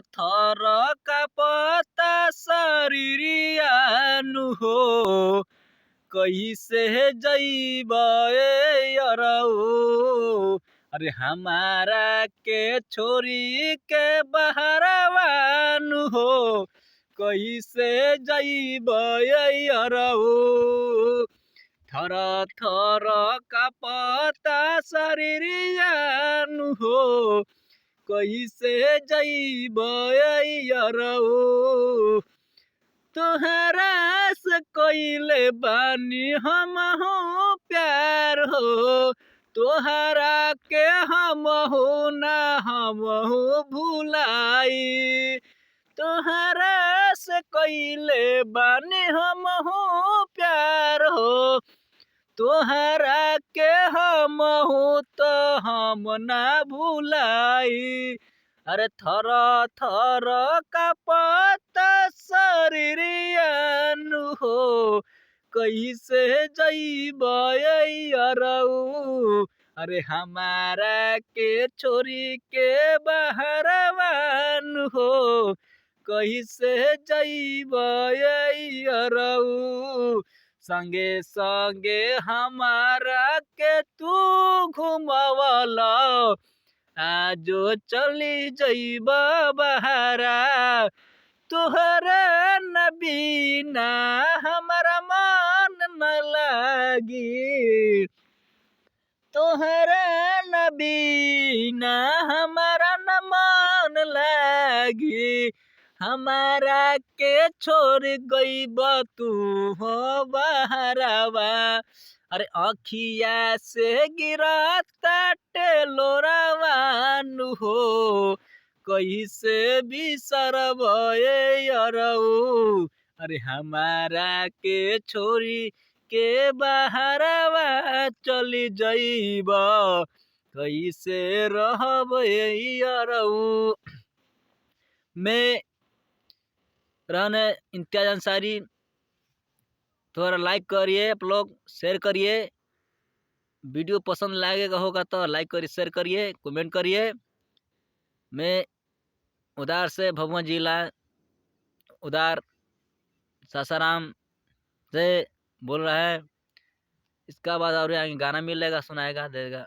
थर कापता शरीरिया नु हो कैसे जइब यरऊ। अरे हमारा के छोरी के बहरवा नु हो कैसे जइब यरऊ। थर थर कापता शरीरिया नु हो कैसे जइब यरऊ। तोहरा से कइले बानी हमहू प्यार हो तोहरा के हमहू ना हमहू भुलाई। तोहरा से कइले बानी हमहू प्यार हो तोहरा के हमहू तो हम ना भुलाई। अरे थर थर कापता शरीरिया नु हो कैसे जइब यरऊ। अरे हमारा के छोरी के बहरवा नु हो कैसे जइब यरऊ। संगे संगे हमारा के तू घुमावला आजो चली जइब बहरा। तोहरा न बिना हमारा मन न लागी। तोहरा न बिना हमारा न मन लागी। हमारा के छोड़ गइब तू हो बहरावा। अरे अखिया से गिरता टेलोरावा नु हो कैसे बिसरब यरऊ। अरे हमारा के छोरी के बहरवा चली जइब कैसे रहब यरऊ। मैं रहने इम्तियाज अंसारी। थोड़ा लाइक करिए, आप लोग शेयर करिए। वीडियो पसंद लगेगा होगा तो लाइक करिए, शेयर करिए, कमेंट करिए। मैं उधार से भभुआ जिला उधार सासाराम से बोल रहा है। इसका बाद और यहाँ गाना मिलेगा, सुनाएगा, देगा।